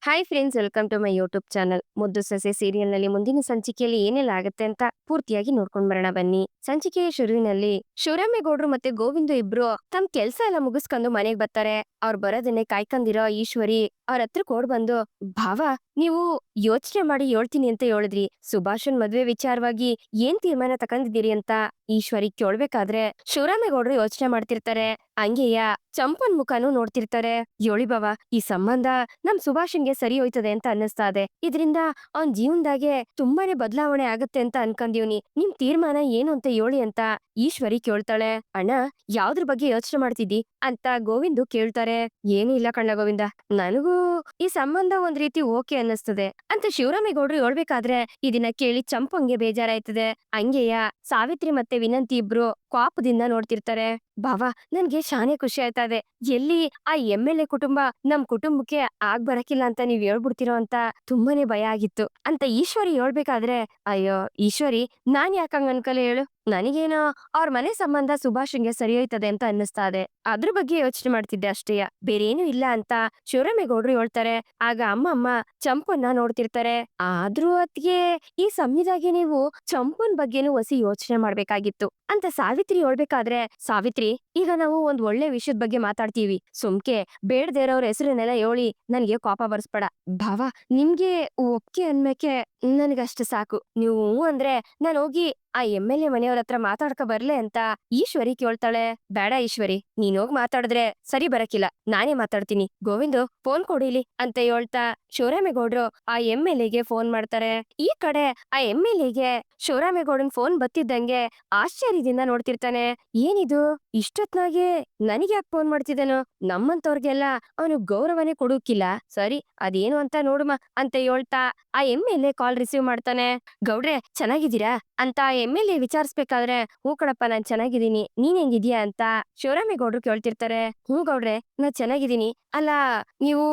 Hi friends, welcome to my YouTube channel. ಮುದ್ದು ಸೊಸೆ ಸೀರಿಯಲ್ನಲ್ಲಿ ಮುಂದಿನ ಸಂಚಿಕೆಯಲ್ಲಿ ಏನೆಲ್ಲ ಆಗುತ್ತೆ ಅಂತ ಪೂರ್ತಿಯಾಗಿ ನೋಡ್ಕೊಂಡ್ ಬರೋಣ ಬನ್ನಿ. ಸಂಚಿಕೆಯ ಶುರುವಿನಲ್ಲಿ ಶಿವರಾಮೇಗೌಡ್ರು ಮತ್ತೆ ಗೋವಿಂದು ಇಬ್ರು ತಮ್ ಕೆಲ್ಸ ಎಲ್ಲ ಮುಗಿಸ್ಕೊಂಡು ಮನೆಗ್ ಬರ್ತಾರೆ. ಅವ್ರು ಬರೋದನ್ನೇ ಕಾಯ್ಕೊಂಡಿರೋ ಈಶ್ವರಿ ಅವ್ರ ಹತ್ರಕ್ ಓಡ್ ಬಂದು, ಭಾವ, ನೀವು ಯೋಚನೆ ಮಾಡಿ ಹೇಳ್ತೀನಿ ಅಂತ ಹೇಳಿದ್ರಿ. ಸುಭಾಷನ್ ಮದ್ವೆ ವಿಚಾರವಾಗಿ ಏನ್ ತೀರ್ಮಾನ ತಕೊಂಡಿದ್ದೀರಿ ಅಂತ ಈಶ್ವರಿ ಕೇಳ್ಬೇಕಾದ್ರೆ ಶಿವರಾಮೇಗೌಡ್ರು ಯೋಚನೆ ಮಾಡ್ತಿರ್ತಾರೆ. ಹಂಗೆಯ ಚಂಪನ್ ಮುಖನೂ ನೋಡ್ತಿರ್ತಾರೆ. ಯೋಳಿ ಬಾವ, ಈ ಸಂಬಂಧ ನಮ್ ಸುಭಾಷನ್ಗೆ ಸರಿ ಹೋಯ್ತದೆ ಅಂತ ಅನ್ನಿಸ್ತಾ ಇದೆ. ಇದರಿಂದ ಅವನ್ ಜೀವನದಾಗೆ ತುಂಬಾನೇ ಬದಲಾವಣೆ ಆಗತ್ತೆ ಅಂತ ಅನ್ಕೊಂಡಿವ್ನಿ. ನಿಮ್ ತೀರ್ಮಾನ ಏನು ಅಂತ ಹೇಳಿ ಅಂತ ಈಶ್ವರಿ ಕೇಳ್ತಾಳೆ. ಅಣ್ಣ, ಯಾವ್ದ್ರ ಬಗ್ಗೆ ಯೋಚನೆ ಮಾಡ್ತಿದ್ದಿ ಅಂತ ಗೋವಿಂದು ಕೇಳ್ತಾರೆ. ಏನೂ ಇಲ್ಲ ಕಣ್ಣ ಗೋವಿಂದ, ನನಗೂ ಈ ಸಂಬಂಧ ಒಂದ್ ರೀತಿ ಓಕೆ ಅನ್ನಿಸ್ತದೆ ಅಂತ ಶಿವರಾಮೇಗೌಡ್ರು ಹೇಳ್ಬೇಕಾದ್ರೆ ಇದನ್ನ ಕೇಳಿ ಚಂಪಂಗೆ ಬೇಜಾರಾಯ್ತದೆ. ಹಂಗೆಯ ಸಾವಿತ್ರಿ ಮತ್ತೆ ವಿನಂತಿ ಇಬ್ರು ಕೋಪದಿಂದ ನೋಡ್ತಿರ್ತಾರೆ. ಭಾವ, ನನ್ಗೆ ಶಾನೆ ಖುಷಿ ಆಯ್ತಾ ಇದೆ. ಎಲ್ಲಿ ಆ ಎಂ.ಎಲ್.ಎ ಕುಟುಂಬ ನಮ್ ಕುಟುಂಬಕ್ಕೆ ಬರಕಿಲ್ಲ ಅಂತ ನೀವ್ ಹೇಳ್ಬಿಡ್ತೀರೋ ಅಂತ ತುಂಬಾನೇ ಭಯ ಆಗಿತ್ತು ಅಂತ ಈಶ್ವರಿ ಹೇಳ್ಬೇಕಾದ್ರೆ, ಅಯ್ಯೋ ಈಶ್ವರಿ, ನಾನ್ ಯಾಕಂಗ್ ಅನ್ಕಲೆ ಹೇಳು. ನನಗೇನೋ ಅವ್ರ ಮನೆ ಸಂಬಂಧ ಸುಭಾಷನ್ಗೆ ಸರಿ ಹೋಯ್ತದೆ ಅಂತ ಅನ್ನಿಸ್ತಾ ಇದೆ. ಅದ್ರ ಬಗ್ಗೆ ಯೋಚನೆ ಮಾಡ್ತಿದ್ದೆ ಅಷ್ಟೇಯ, ಬೇರೇನು ಇಲ್ಲ ಅಂತ ಶಿವರಾಮೇಗೌಡ್ರು ಹೇಳ್ತಾರೆ. ಆಗ ಅಮ್ಮ ಚಂಪನ್ನ ನೋಡ್ತಿರ್ತಾರೆ. ಆದ್ರೂ ಅತ್ಗೆ ಈ ಸಮಯದಾಗೆ ನೀವು ಚಂಪನ್ ಬಗ್ಗೆನೂ ಹೊಸಿ ಯೋಚನೆ ಮಾಡ್ಬೇಕಾಗಿತ್ತು ಅಂತ ಸಾವಿತ್ರಿ ಹೇಳ್ಬೇಕಾದ್ರೆ, ಸಾವಿತ್ರಿ, ಈಗ ನಾವು ಒಂದ್ ಒಳ್ಳೆ ವಿಷಯದ ಬಗ್ಗೆ ಮಾತಾಡ್ತೀವಿ. ಸುಮ್ಕೆ ಬೇಡದೇ ಇರೋರ್ ಹೆಸರನ್ನೆಲ್ಲ ಹೇಳಿ ನನ್ಗೆ ಕೋಪ ಬರ್ಸ್ಬೇಡ. ಭಾವ, ನಿಮ್ಗೆ ಒಪ್ಕೆ ಅನ್ಮೇಕೆ ನನ್ಗಷ್ಟ ಸಾಕು. ನೀವು ಅಂದ್ರೆ ನಾನ್ ಹೋಗಿ ಆ ಎಂ.ಎಲ್.ಎ ಮನೆಯವ್ರ ಹತ್ರ ಮಾತಾಡ್ಕ ಬರ್ಲೆ ಅಂತ ಈಶ್ವರಿ ಕೇಳ್ತಾಳೆ. ಬೇಡ ಈಶ್ವರಿ, ನೀನ್ ಹೋಗ್ ಮಾತಾಡಿದ್ರೆ ಸರಿ ಬರಕಿಲ್ಲ, ನಾನೇ ಮಾತಾಡ್ತೀನಿ. ಗೋವಿಂದು, ಫೋನ್ ಕೊಡಿಲಿ ಅಂತ ಹೇಳ್ತಾ ಶಿವರಾಮೇಗೌಡ್ರು ಆ ಎಂ.ಎಲ್.ಎಗೆ ಫೋನ್ ಮಾಡ್ತಾರೆ. ಈ ಕಡೆ ಆ ಎಂ.ಎಲ್.ಎಗೆ ಶಿವರಾಮೇಗೌಡನ್ ಫೋನ್ ಬತ್ತಿದ್ದಂಗೆ ಆಶ್ಚರ್ಯದಿಂದ ನೋಡ್ತಿರ್ತಾನೆ. ಏನಿದು, ಇಷ್ಟೊತ್ನಾಗೆ ನನಗೆ ಯಾಕೆ ಫೋನ್ ಮಾಡ್ತಿದ್ದಾನೋ? ನಮ್ಮಂತವ್ರಿಗೆಲ್ಲ ಅವನು ಗೌರವನೇ ಕೊಡೋಕಿಲ್ಲ. ಸರಿ, ಅದೇನು ಅಂತ ನೋಡುಮ ಅಂತ ಹೇಳ್ತಾ ಆ ಎಂ.ಎಲ್.ಎ ಕಾಲ್ ರಿಸೀವ್ ಮಾಡ್ತಾನೆ. ಗೌಡ್ರೆ, ಚೆನ್ನಾಗಿದ್ದೀರಾ ಅಂತ ಎಂ.ಎಲ್.ಎ ವಿಚಾರಿಸ್ಬೇಕಾದ್ರೆ, ಹೂ ಕಣಪ್ಪ, ನಾನ್ ಚೆನ್ನಾಗಿದ್ದೀನಿ, ನೀನ್ ಹೆಂಗಿದ್ಯಾ ಅಂತ ಶಿವರಾಮೇಗೌಡ್ರು ಕೇಳ್ತಿರ್ತಾರೆ. ಹ್ಞೂ ಗೌಡ್ರೆ, ನಾ ಚೆನ್ನಾಗಿದ್ದೀನಿ. ಅಲ್ಲ, ನೀವು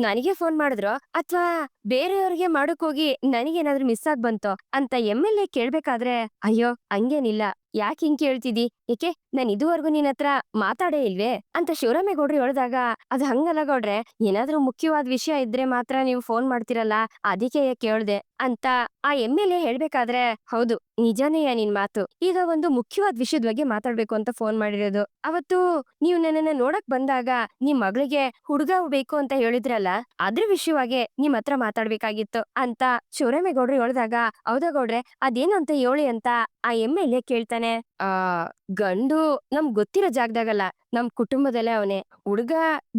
ನನಗೆ ಫೋನ್ ಮಾಡಿದ್ರೋ ಅಥವಾ ಬೇರೆಯವ್ರಿಗೆ ಮಾಡಕ್ ಹೋಗಿ ನನಗೇನಾದ್ರೂ ಮಿಸ್ ಆಗ್ ಬಂತೋ ಅಂತ ಎಂ.ಎಲ್.ಎ ಕೇಳ್ಬೇಕಾದ್ರೆ, ಅಯ್ಯೋ ಹಂಗೇನಿಲ್ಲ, ಯಾಕೆ ಹಿಂಗ್ ಕೇಳ್ತಿದಿ, ಏಕೆ ನಾನ್ ಇದುವರೆಗೂ ನಿನ್ ಹತ್ರ ಮಾತಾಡೇ ಇಲ್ವೇ ಅಂತ ಶಿವರಾಮೇಗೌಡ್ರು ಹೇಳ್ದಾಗ, ಅದ್ ಹಂಗಲ್ಲ ಗೌಡ್ರೆ, ಏನಾದ್ರೂ ಮುಖ್ಯವಾದ ವಿಷಯ ಇದ್ರೆ ಮಾತ್ರ ನೀವು ಫೋನ್ ಮಾಡ್ತಿರಲ್ಲ, ಅದಕ್ಕೆ ಕೇಳ್ದೆ ಅಂತ ಆ ಎಂ.ಎಲ್.ಎ ಹೇಳ್ಬೇಕಾದ್ರೆ, ಹೌದು, ನಿಜಾನೇಯ ನಿನ್ ಮಾತು. ಈಗ ಒಂದು ಮುಖ್ಯವಾದ ವಿಷಯದ ಬಗ್ಗೆ ಮಾತಾಡ್ಬೇಕು ಅಂತ ಫೋನ್ ಮಾಡಿರೋದು. ಅವತ್ತು ನೀವು ನನ್ನನ್ನ ನೋಡಕ್ ಬಂದಾಗ ನಿಮ್ ಮಗಳಿಗೆ ಹುಡುಗ ಬೇಕು ಅಂತ ಹೇಳಿದ್ರಲ್ಲ, ಅದ್ರ ವಿಷಯವಾಗಿ ನಿಮ್ ಹತ್ರ ಮಾತಾಡ್ಬೇಕಾಗಿತ್ತು ಅಂತ ಶಿವರಾಮೇಗೌಡ್ರು ಹೇಳ್ದಾಗ, ಹೌದಾ ಗೌಡ್ರೆ, ಅದೇನು ಅಂತ ಹೇಳಿ ಅಂತ ಆ ಎಂ.ಎಲ್.ಎ ಕೇಳ್ತಾನೆ. ಆ ಗಂಡು ನಮ್ ಗೊತ್ತಿರೋ ಜಾಗದಾಗಲ್ಲ, ನಮ್ ಕುಟುಂಬದಲ್ಲೇ ಅವನೇ. ಹುಡುಗ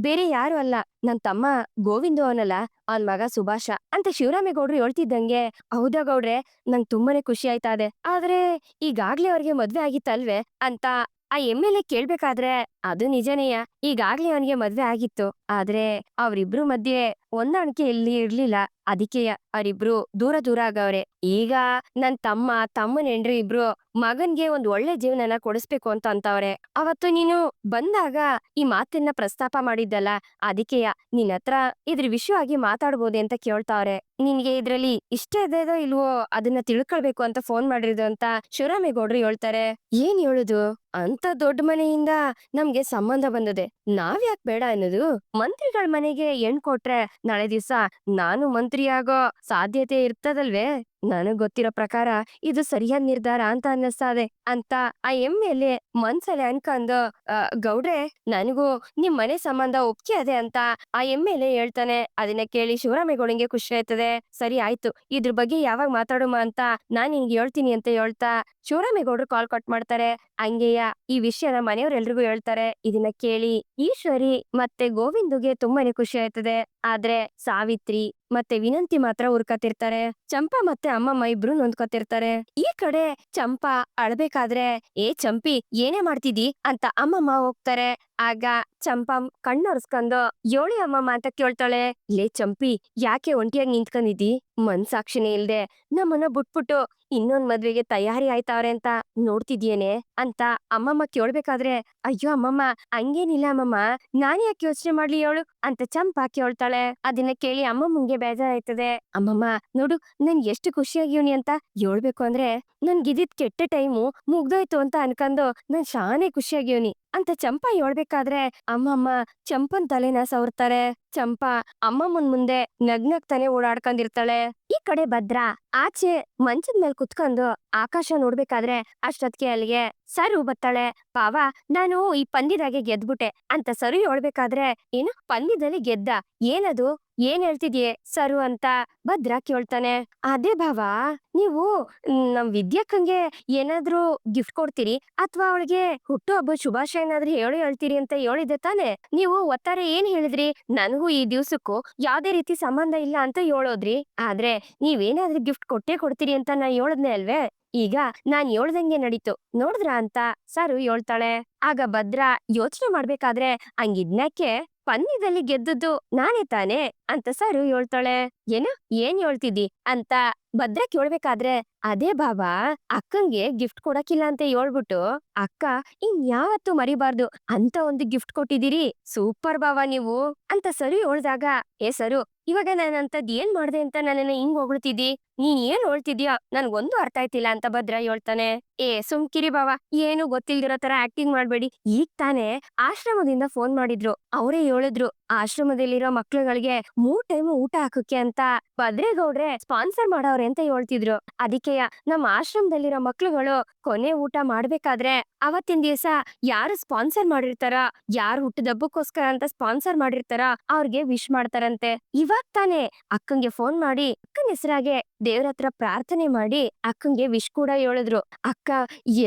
ಬೇರೆ ಯಾರು ಅಲ್ಲ, ನನ್ ತಮ್ಮ ಗೋವಿಂದು ಅವನಲ್ಲ, ಅವನ್ ಮಗ ಸುಭಾಷ ಅಂತ ಶಿವರಾಮೇಗೌಡ್ರು ಹೇಳ್ತಿದ್ದಂಗೆ, ಹೌದಾ ಗೌಡ್ರೆ, ನಂಗ್ ತುಂಬಾನೇ ಖುಷಿ ಆಯ್ತಾ ಇದೆ. ಆದ್ರೆ ಈಗಾಗ್ಲೇ ಅವ್ರಿಗೆ ಮದ್ವೆ ಆಗಿತ್ತಲ್ವೇ ಅಂತ ಆ ಎಂ.ಎಲ್.ಎ ಕೇಳ್ಬೇಕಾದ್ರೆ, ಅದು ನಿಜನೇಯ, ಈಗಾಗ್ಲೇ ಅವನಿಗೆ ಮದ್ವೆ ಆಗಿತ್ತು. ಆದ್ರೆ ಅವ್ರಿಬ್ರು ಮಧ್ಯೆ ಹೊಂದಾಣಿಕೆ ಇಲ್ಲಿ ಇರ್ಲಿಲ್ಲ. ಅದಕ್ಕೆಯ ಅವ್ರಿಬ್ರು ದೂರ ದೂರ ಆಗವ್ರೆ. ಈಗ ನನ್ ತಮ್ಮನ್ ಹೆಂಡ್ರಿ ಇಬ್ರು ಮಗನ್ಗೆ ಒಂದ್ ಒಳ್ಳೆ ಜೀವನನ ಕೊಡಿಸ್ಬೇಕು ಅಂತ ಅಂತವ್ರೆ. ಅವತ್ತು ನೀನು ಬಂದಾಗ ಈ ಮಾತನ್ನ ಪ್ರಸ್ತಾಪ ಮಾಡಿದ್ದಲ್ಲ, ಅದಕ್ಕೆಯ ನಿನ್ ಹತ್ರ ಇದ್ರ ವಿಷಯವಾಗಿ ಮಾತಾಡ್ಬೋದೆ ಅಂತ ಕೇಳ್ತಾವ್ರೆ. ನಿನ್ಗೆ ಇದ್ರಲ್ಲಿ ಇಷ್ಟ ಇದೆಯೋ ಇಲ್ವೋ ಅದನ್ನ ತಿಳ್ಕೊಳ್ಬೇಕು ಅಂತ ಫೋನ್ ಮಾಡಿರೋದು ಅಂತ ಶಿವರಾಮೇಗೌಡ್ರು ಹೇಳ್ತಾರೆ. ಏನ್ ಹೇಳುದು, ಅಂತ ದೊಡ್ಡ ಮನೆಯಿಂದ ನಮ್ಗೆ ಸಂಬಂಧ ಬಂದದೆ, ನಾವ್ ಯಾಕೆ ಬೇಡ ಅನ್ನೋದು? ಮಂತ್ರಿಗಳ ಮನೆಗೆ ಹೆಣ್ ಕೊಟ್ರೆ ನಾಳೆ ದಿವ್ಸ ನಾನು ಮಂತ್ರಿ ಆಗೋ ಸಾಧ್ಯತೆ ಇರ್ತದಲ್ವೇ? ನನಗ್ ಗೊತ್ತಿರೋ ಪ್ರಕಾರ ಇದು ಸರಿಯಾದ ನಿರ್ಧಾರ ಅಂತ ಅನ್ನಿಸ್ತಾದೆ ಅಂತ ಆ ಎಂ.ಎಲ್.ಎ ಮನ್ಸಲ್ಲಿ ಅನ್ಕೊಂಡು, ಗೌಡ್ರೆ, ನನಗೂ ನಿಮ್ ಮನೆ ಸಂಬಂಧ ಒಪ್ಕೆ ಅದೆ ಅಂತ ಆ ಎಂ.ಎಲ್.ಎ ಹೇಳ್ತಾನೆ. ಅದನ್ನ ಕೇಳಿ ಶಿವರಾಮೇಗೌಡಂಗೆ ಖುಷಿ ಆಯ್ತದೆ. ಸರಿ ಆಯ್ತು, ಇದ್ರ ಬಗ್ಗೆ ಯಾವಾಗ ಮಾತಾಡುಮ ಅಂತ ನಾನ್ ನಿನ್ಗೆ ಹೇಳ್ತೀನಿ ಅಂತ ಹೇಳ್ತಾ ಶಿವರಾಮೇಗೌಡ್ರು ಕಾಲ್ ಕಟ್ ಮಾಡ್ತಾರೆ. ಹಂಗೆಯ ಈ ವಿಷಯನ ಮನೆಯವ್ರೆಲ್ರಿಗೂ ಹೇಳ್ತಾರೆ. ಇದನ್ನ ಕೇಳಿ ಈಶ್ವರಿ ಮತ್ತೆ ಗೋವಿಂದುಗೆ ತುಂಬಾನೇ ಖುಷಿ ಆಯ್ತದೆ. ಆದ್ರೆ ಸಾವಿತ್ರಿ ಮತ್ತೆ ವಿನಂತಿ ಮಾತ್ರ ಉರ್ಕತಿರ್ತಾರೆ. ಚಂಪಾ ಮತ್ತೆ ಅಮ್ಮಮ್ಮ ಇಬ್ರು ನೊಂದ್ಕೊತಿರ್ತಾರೆ. ಈ ಕಡೆ ಚಂಪಾ ಅಳ್ಬೇಕಾದ್ರೆ, ಏ ಚಂಪಿ, ಏನೇ ಮಾಡ್ತಿದಿ ಅಂತ ಅಮ್ಮಮ್ಮ ಹೋಗ್ತಾರೆ. ಆಗ ಚಂಪಾ ಕಣ್ಣೊರ್ಸ್ಕೊಂಡು, ಯೋಳಿ ಅಮ್ಮಮ್ಮ ಅಂತ ಕೇಳ್ತಾಳೆ. ಲೇ ಚಂಪಿ, ಯಾಕೆ ಒಂಟಿಯಾಗಿ ನಿಂತ್ಕೊಂಡಿದ್ದಿ? ಮನ್ಸಾಕ್ಷಿನೇ ಇಲ್ದೆ ನಮ್ಮನ್ನ ಬಿಟ್ಬಿಟ್ಟು ಇನ್ನೊಂದ್ ಮದ್ವೆಗೆ ತಯಾರಿ ಆಯ್ತಾವ್ರೆ ಅಂತ ನೋಡ್ತಿದ್ಯೇನೆ ಅಂತ ಅಮ್ಮಮ್ಮ ಕೇಳ್ಬೇಕಾದ್ರೆ, ಅಯ್ಯೋ ಅಮ್ಮಮ್ಮ, ಹಂಗೇನಿಲ್ಲ ಅಮ್ಮಮ್ಮ, ನಾನ್ ಯಾಕೆ ಯೋಚನೆ ಮಾಡ್ಲಿ ಹೇಳು ಅಂತ ಚಂಪಾ ಕೇಳ್ತಾಳೆ. ಅದನ್ನ ಕೇಳಿ ಅಮ್ಮಮ್ಮಂಗೆ ಬೇಜಾರಾಯ್ತದೆ. ಅಮ್ಮಮ್ಮ ನೋಡು, ನನ್ ಎಷ್ಟು ಖುಷಿಯಾಗಿವ್ನಿ ಅಂತ ಹೇಳ್ಬೇಕು ಅಂದ್ರೆ, ನನ್ಗಿದಿದ್ ಕೆಟ್ಟ ಟೈಮು ಮುಗ್ದೋಯ್ತು ಅಂತ ಅನ್ಕೊಂಡು ನಾನ್ ಶಾನೆ ಖುಷಿಯಾಗಿವ್ನಿ. ಅಂತ ಚಂಪಾ ಹೇಳ್ಬೇಕಾದ್ರೆ ಅಮ್ಮಮ್ಮ ಚಂಪನ್ ತಲೆನ ಸವರ್ತಾರೆ. ಚಂಪಾ ಅಮ್ಮಮ್ಮನ್ ಮುಂದೆ ನಗ್ನಗ್ತಾನೆ ಓಡಾಡ್ಕೊಂಡಿರ್ತಾಳೆ. ಈ ಕಡೆ ಭದ್ರ ಆಚೆ ಮಂಚದ ಮೇಲೆ ಕುತ್ಕೊಂಡು ಆಕಾಶ ನೋಡ್ಬೇಕಾದ್ರೆ ಅಷ್ಟೊತ್ಗೆ ಅಲ್ಲಿಗೆ ಸರು ಬತ್ತಾಳೆ. ಪಾವ, ನಾನು ಈ ಪಂದ್ಯದಾಗೆ ಗೆದ್ಬಿಟ್ಟೆ ಅಂತ ಸರು ಹೇಳ್ಬೇಕಾದ್ರೆ, ಏನು ಪಂದ್ಯದಲ್ಲಿ ಗೆದ್ದ? ಏನದು? ಏನ್ ಹೇಳ್ತಿದ್ಯೆ ಸರು ಅಂತ ಭದ್ರ ಕೇಳ್ತಾನೆ. ಅದೇ ಭಾವ, ನೀವು ನಮ್ ವಿದ್ಯಾಕ್ಕಂಗೆ ಏನಾದ್ರೂ ಗಿಫ್ಟ್ ಕೊಡ್ತೀರಿ ಅಥವಾ ಅವಳಿಗೆ ಹುಟ್ಟು ಹಬ್ಬ ಶುಭಾಶಯ ಏನಾದ್ರೂ ಹೇಳ್ತೀರಿ ಅಂತ ಹೇಳಿದ್ದೆ ತಾನೆ. ನೀವು ಒತ್ತಾರೆ ಏನ್ ಹೇಳಿದ್ರಿ? ನನಗೂ ಈ ದಿವ್ಸಕ್ಕೂ ಯಾವ್ದೇ ರೀತಿ ಸಂಬಂಧ ಇಲ್ಲ ಅಂತ ಹೇಳೋದ್ರಿ. ಆದ್ರೆ ನೀವೇನಾದ್ರೂ ಗಿಫ್ಟ್ ಕೊಟ್ಟೇ ಕೊಡ್ತೀರಿ ಅಂತ ನಾ ಹೇಳದ್ನೆ ಅಲ್ವೇ? ಈಗ ನಾನ್ ಹೇಳ್ದಂಗೆ ನಡೀತು ನೋಡಿದ್ರ ಅಂತ ಸರು ಹೇಳ್ತಾಳೆ. ಆಗ ಭದ್ರ ಯೋಚನೆ ಮಾಡ್ಬೇಕಾದ್ರೆ, ಹಂಗಿದ್ನಕ್ಕೆ ಪಂದ್ಯದಲ್ಲಿ ಗೆದ್ದದ್ದು ನಾನೇ ತಾನೆ ಅಂತ ಸರು ಹೇಳ್ತಾಳೆ. ಏನು? ಏನ್ ಹೇಳ್ತಿದ್ದಿ ಅಂತ ಭದ್ರ ಕೇಳ್ಬೇಕಾದ್ರೆ, ಅದೇ ಬಾಬಾ, ಅಕ್ಕಂಗೆ ಗಿಫ್ಟ್ ಕೊಡಕ್ಕಿಲ್ಲ ಅಂತ ಹೇಳ್ಬಿಟ್ಟು ಅಕ್ಕ ಇನ್ಯಾವತ್ತೂ ಮರಿಬಾರ್ದು ಅಂತ ಒಂದು ಗಿಫ್ಟ್ ಕೊಟ್ಟಿದ್ದೀರಿ. ಸೂಪರ್ ಬಾವಾ ನೀವು ಅಂತ ಸರು ಹೇಳ್ದಾಗ, ಏ ಸರು, ಇವಾಗ ನಾನಂತದ್ ಏನ್ ಮಾಡ್ದೆ ಅಂತ ನನ್ನನ್ನ ಹಿಂಗ್ ಹೊಗಳ್ತಿದ್ದಿ? ನೀನ್ ಏನ್ ಹೇಳ್ತಿದ್ಯಾ ನನ್ಗೊಂದು ಅರ್ಥ ಆಯ್ತಿಲ್ಲ ಅಂತ ಭದ್ರ ಹೇಳ್ತಾನೆ. ಏ ಸುಮ್ಕಿರಿ ಬಾವ, ಏನು ಗೊತ್ತಿಲ್ದಿರೋ ತರ ಆಕ್ಟಿಂಗ್ ಮಾಡ್ಬೇಡಿ. ಈಗ ತಾನೇ ಆಶ್ರಮದಿಂದ ಫೋನ್ ಮಾಡಿದ್ರು. ಅವರೇ ಹೇಳಿದ್ರು ಆಶ್ರಮದಲ್ಲಿರೋ ಮಕ್ಳುಗಳಿಗೆ 3 ಟೈಮ್ ಊಟ ಹಾಕಕ್ಕೆ ಅಂತ ಭದ್ರೇಗೌಡ್ರೆ ಸ್ಪಾನ್ಸರ್ ಮಾಡವ್ರೆ ಅಂತ ಹೇಳ್ತಿದ್ರು. ಅದಕ್ಕೆಯ ನಮ್ಮ ಆಶ್ರಮದಲ್ಲಿರೋ ಮಕ್ಳುಗಳು ಕೊನೆ ಊಟ ಮಾಡ್ಬೇಕಾದ್ರೆ ಅವತ್ತಿನ ದಿವಸ ಯಾರು ಸ್ಪಾನ್ಸರ್ ಮಾಡಿರ್ತಾರ, ಯಾರು ಹುಟ್ಟದಬ್ಬಕ್ಕೋಸ್ಕರ ಅಂತ ಸ್ಪಾನ್ಸರ್ ಮಾಡಿರ್ತಾರ ಅವ್ರಿಗೆ ವಿಶ್ ಮಾಡ್ತಾರಂತೆ. ಇವಾಗ ತಾನೇ ಅಕ್ಕಂಗೆ ಫೋನ್ ಮಾಡಿ ಅಕ್ಕನ ಹೆಸರಾಗೆ ದೇವ್ರ ಹತ್ರ ಪ್ರಾರ್ಥನೆ ಮಾಡಿ ಅಕ್ಕಂಗೆ ವಿಶ್ ಕೂಡ ಹೇಳಿದ್ರು. ಅಕ್ಕ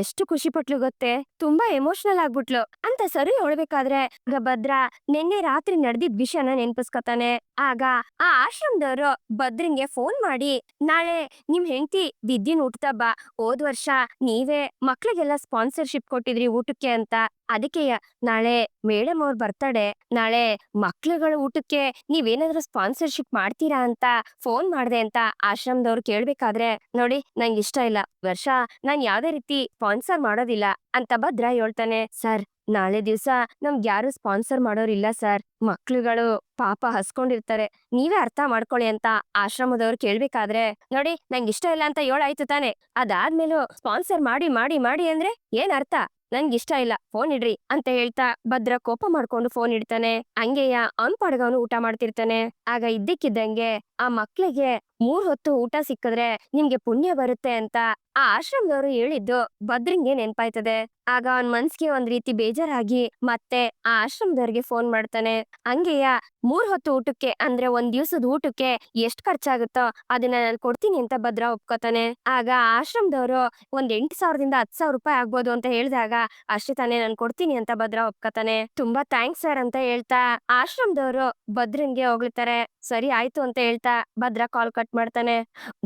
ಎಷ್ಟು ಖುಷಿ ಪಟ್ಲು ಗೊತ್ತೇ, ತುಂಬಾ ಎಮೋಷನಲ್ ಆಗ್ಬಿಟ್ಲು ಅಂತ ಸರಿ ಹೇಳ್ಬೇಕಾದ್ರೆ ಭದ್ರ ನಿನ್ನೆ ರಾತ್ರಿ ನಡೆದಿದ್ ವಿಷಯನ ನೆನ್ಪಿಸ್ಕೊತಾನೆ. ಆಗ ಆ ಆಶ್ರಮದವರು ಭದ್ರಂಗೆ ಫೋನ್ ಮಾಡಿ, ನಾಳೆ ನಿಮ್ ಹೆಂಡತಿ ವಿದ್ಯನ್ ಹುಟ್ಟುತ್ತಬ್ಬ, ಹೋದ್ ವರ್ಷ ನೀವೇ ಮಕ್ಳಿಗೆಲ್ಲ ಸ್ಪಾನ್ಸರ್ಶಿಪ್ ಕೊಟ್ಟಿದ್ರಿ ಊಟಕ್ಕೆ ಅಂತ. ಅದಕ್ಕೆ ನಾಳೆ ಮೇಡಮ್ ಅವ್ರ ಬರ್ತಡೆ, ನಾಳೆ ಮಕ್ಳುಗಳ ಊಟಕ್ಕೆ ನೀವೇನಾದ್ರೂ ಸ್ಪಾನ್ಸರ್ಶಿಪ್ ಮಾಡ್ತೀರಾ ಅಂತ ಫೋನ್ ಮಾಡ್ದೆ ಅಂತ ಆಶ್ರಮದವ್ರು ಕೇಳ್ಬೇಕಾದ್ರೆ, ನೋಡಿ ನಂಗೆ ಇಷ್ಟ ಇಲ್ಲ, ವರ್ಷ ನಾನ್ ಯಾವ್ದೇ ರೀತಿ ಸ್ಪಾನ್ಸರ್ ಮಾಡೋದಿಲ್ಲ ಅಂತ ಭದ್ರ ಹೇಳ್ತಾನೆ. ಸರ್, ನಾಳೆ ದಿವ್ಸ ನಮ್ಗೆ ಯಾರು ಸ್ಪಾನ್ಸರ್ ಮಾಡೋರಿಲ್ಲ ಸರ್. ಮಕ್ಳುಗಳು ಪಾಪ ಹಸ್ಕೊಂಡಿರ್ತಾರೆ, ನೀವೇ ಅರ್ಥ ಮಾಡ್ಕೊಳ್ಳಿ ಅಂತ ಆಶ್ರಮದವ್ರು ಕೇಳ್ಬೇಕಾದ್ರೆ, ನೋಡಿ ನಂಗೆ ಇಷ್ಟ ಇಲ್ಲ ಅಂತ ಹೇಳಾಯ್ತು ತಾನೆ, ಅದಾದ್ಮೇಲೂ ಸ್ಪಾನ್ಸರ್ ಮಾಡಿ ಮಾಡಿ ಮಾಡಿ ಅಂದ್ರೆ ಏನ್ ಅರ್ಥ? ನನ್ಗಿಷ್ಟ ಇಲ್ಲ, ಫೋನ್ ಇಡ್ರಿ ಅಂತ ಹೇಳ್ತಾ ಭದ್ರ ಕೋಪ ಮಾಡ್ಕೊಂಡು ಫೋನ್ ಇಡ್ತಾನೆ. ಹಂಗೆಯ ಅವ್ನ್ ಪಾಡ್ಗವನು ಊಟ ಮಾಡ್ತಿರ್ತಾನೆ. ಆಗ ಇದ್ದಕ್ಕಿದ್ದಂಗೆ ಆ ಮಕ್ಳಿಗೆ 3 ಹೊತ್ತು ಊಟ ಸಿಕ್ಕಿದ್ರೆ ನಿಮ್ಗೆ ಪುಣ್ಯ ಬರುತ್ತೆ ಅಂತ ಆ ಆಶ್ರಮದವರು ಹೇಳಿದ್ದು ಭದ್ರಂಗೆ ನೆನ್ಪಾಯ್ತದೆ. ಆಗ ಅವನ್ ಮನ್ಸ್ಗೆ ಒಂದ್ ರೀತಿ ಬೇಜಾರಾಗಿ ಮತ್ತೆ ಆ ಆಶ್ರಮದವ್ರಿಗೆ ಫೋನ್ ಮಾಡ್ತಾನೆ. ಹಂಗೆಯ 3 ಹೊತ್ತು ಊಟಕ್ಕೆ ಅಂದ್ರೆ ಒಂದ್ ದಿವ್ಸದ ಊಟಕ್ಕೆ ಎಷ್ಟ್ ಖರ್ಚಾಗುತ್ತೋ ಅದನ್ನ ನಾನು ಕೊಡ್ತೀನಿ ಅಂತ ಭದ್ರ ಒಪ್ಕೋತಾನೆ. ಆಗ ಆ ಆಶ್ರಮದವರು ಒಂದ್ 8,000ದಿಂದ 10,000 ರೂಪಾಯಿ ಆಗ್ಬೋದು ಅಂತ ಹೇಳಿದಾಗ, ಅಷ್ಟೇ ತಾನೇ ನಾನು ಕೊಡ್ತೀನಿ ಅಂತ ಭದ್ರ ಒಪ್ಕೋತಾನೆ. ತುಂಬಾ ಥ್ಯಾಂಕ್ಸ್ ಸರ್ ಅಂತ ಹೇಳ್ತಾ ಆಶ್ರಮದವರು ಭದ್ರಂಗೆ ಹೊಗಳ್ತಾರೆ. ಸರಿ ಆಯ್ತು ಅಂತ ಹೇಳ್ತಾ ಭದ್ರ ಕಾಲ್ ಕಟ್ ಮಾಡ್ತಾನೆ.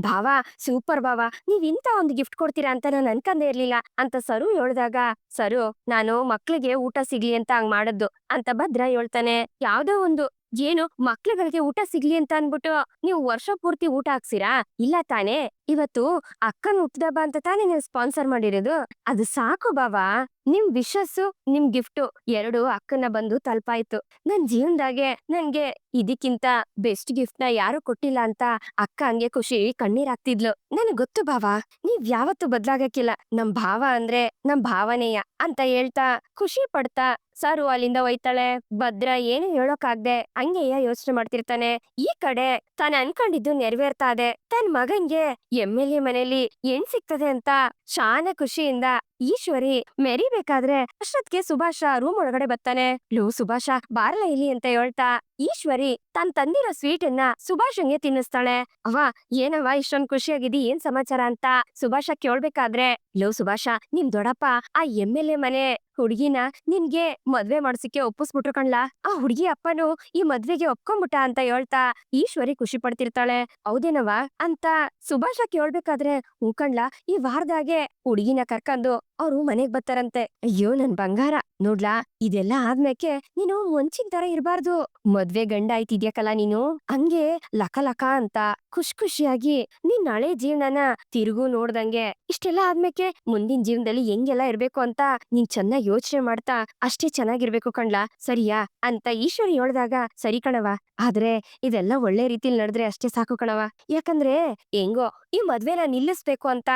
ಭಾವ, ಸೂಪರ್ ಭಾವ, ನೀವ್ ಇಂತ ಒಂದು ಗಿಫ್ಟ್ ಕೊಡ್ತೀರಾ ಅಂತ ನಾನು ಅನ್ಕಂದೇ ಇರ್ಲಿಲ್ಲ ಅಂತ ಸರು ಹೇಳ್ದಾಗ, ಸರು, ನಾನು ಮಕ್ಳಿಗೆ ಊಟ ಸಿಗ್ಲಿ ಅಂತ ಹಂಗ್ ಮಾಡದ್ದು ಅಂತ ಭದ್ರ ಹೇಳ್ತಾನೆ. ಯಾವ್ದೋ ಒಂದು ಏನು ಮಕ್ಳುಗಳಿಗೆ ಊಟ ಸಿಗ್ಲಿ ಅಂತ ಅನ್ಬಿಟ್ಟು ನೀವು ವರ್ಷ ಪೂರ್ತಿ ಊಟ ಹಾಕ್ಸಿರಾ? ಇಲ್ಲ ತಾನೇ, ಇವತ್ತು ಅಕ್ಕನ ಹುಟ್ಟದಬ್ಬ ಅಂತ ತಾನೇ ನೀವು ಸ್ಪಾನ್ಸರ್ ಮಾಡಿರೋದು. ಅದು ಸಾಕು ಬಾವಾ, ನಿಮ್ ವಿಶಸ್ಸು ನಿಮ್ ಗಿಫ್ಟು ಎರಡು ಅಕ್ಕನ ಬಂದು ತಲುಪಾಯ್ತು. ನನ್ ಜೀವನದಾಗೆ ನನ್ಗೆ ಇದಕ್ಕಿಂತ ಬೆಸ್ಟ್ ಗಿಫ್ಟ್ ನ ಯಾರು ಕೊಟ್ಟಿಲ್ಲ ಅಂತ ಅಕ್ಕ ಹಂಗೆ ಖುಷಿ ಕಣ್ಣೀರಾಗ್ತಿದ್ಲು. ನನಗ್ ಗೊತ್ತು ಭಾವ, ನೀವ್ ಯಾವತ್ತೂ ಬದ್ಲಾಗಕ್ಕಿಲ್ಲ, ನಮ್ ಭಾವ ಅಂದ್ರೆ ನಮ್ ಭಾವನೆಯ ಅಂತ ಹೇಳ್ತಾ ಖುಷಿ ಪಡ್ತಾ ಸಾರು ಅಲ್ಲಿಂದ ಹೋಯ್ತಾಳೆ. ಭದ್ರ ಏನು ಹೇಳೋಕಾಗ್ದೆ ಹಂಗೆಯ ಯೋಚನೆ ಮಾಡ್ತಿರ್ತಾನೆ. ಈ ಕಡೆ ತಾನು ಅನ್ಕೊಂಡಿದ್ದು ನೆರವೇರ್ತಾ ಇದೆ. ತನ್ ಮಗನ್ಗೆ MLA ಮನೇಲಿ ಹೆಣ್ ಸಿಗ್ತದೆ ಅಂತ ಶಾನ ಖುಷಿಯಿಂದ ಈಶ್ವರಿ ಮೆರಿಬೇಕಾದ್ರೆ ಅಷ್ಟೊತ್ಗೆ ಸುಭಾಷ ರೂಮ್ ಒಳಗಡೆ ಬರ್ತಾನೆ. ಲೋ ಸುಭಾಷ, ಬಾರಲ ಇಲ್ಲಿ ಅಂತ ಹೇಳ್ತಾ ಈಶ್ವರಿ ತನ್ ತಂದಿರೋ ಸ್ವೀಟ್ ಅನ್ನ ಸುಭಾಷಂಗೆ ತಿನ್ನಿಸ್ತಾಳೆ. ಅವ, ಏನವ ಇಷ್ಟೊಂದ್ ಖುಷಿಯಾಗಿದ್ದಿ, ಏನ್ ಸಮಾಚಾರ ಅಂತ ಸುಭಾಷ ಕೇಳ್ಬೇಕಾದ್ರೆ, ಲೋ ಸುಭಾಷ, ನಿಮ್ ದೊಡ್ಡಪ್ಪ ಆ MLA ಮನೆ ಹುಡ್ಗಿನ ನಿನ್ಗೆ ಮದ್ವೆ ಮಾಡ್ಸಿಕ್ಕೆ ಒಪ್ಪಿಸ್ಬಿಟ್ರು ಕಣ್ಲಾ. ಆ ಹುಡ್ಗಿ ಅಪ್ಪನು ಈ ಮದ್ವೆಗೆ ಒಪ್ಕೊಂಬಿಟ್ಟ ಅಂತ ಹೇಳ್ತಾ ಈಶ್ವರಿ ಖುಷಿ ಪಡ್ತಿರ್ತಾಳೆ. ಹೌದೇನವ ಅಂತ ಸುಭಾಷ ಕೇಳ್ಬೇಕಾದ್ರೆ, ಹೂ ಕಣ್ಲಾ, ಈ ವಾರದಾಗೆ ಹುಡ್ಗಿನ ಕರ್ಕೊಂಡು ಅವ್ರು ಮನೆಗ್ ಬರ್ತಾರಂತೆ. ಅಯ್ಯೋ ನನ್ ಬಂಗಾರ, ನೋಡ್ಲಾ, ಇದೆಲ್ಲ ಆದ್ಮೇಕೆ ನೀನು ಮುಂಚಿನ ತರ ಇರ್ಬಾರ್ದು. ಮದ್ವೆ ಗಂಡ ಆಯ್ತಿದ್ಯಾಕಲ್ಲ ನೀನು, ಹಂಗೆ ಲಕ ಲಕ ಅಂತ ಖುಷಿಯಾಗಿ ನಿನ್ ಹಳೆ ಜೀವನನ ತಿರುಗು ನೋಡ್ದಂಗೆ ಇಷ್ಟೆಲ್ಲ ಆದ್ಮೇಕೆ ಮುಂದಿನ ಜೀವನದಲ್ಲಿ ಹೆಂಗೆಲ್ಲ ಇರ್ಬೇಕು ಅಂತ ನೀನ್ ಚೆನ್ನಾಗಿ ಯೋಚನೆ ಮಾಡ್ತಾ ಅಷ್ಟೇ ಚೆನ್ನಾಗಿರ್ಬೇಕು ಕಣ್ಲಾ, ಸರಿಯಾ ಅಂತ ಈಶ್ವರಿ ಹೇಳ್ದಾಗ, ಸರಿ ಕಣವ, ಆದ್ರೆ ಇದೆಲ್ಲ ಒಳ್ಳೆ ರೀತಿಲಿ ನಡೆದ್ರೆ ಅಷ್ಟೇ ಸಾಕು ಕಣವ. ಯಾಕಂದ್ರೆ ಹೆಂಗೋ ಈ ಮದ್ವೆನ ನಿಲ್ಲಿಸ್ಬೇಕು ಅಂತ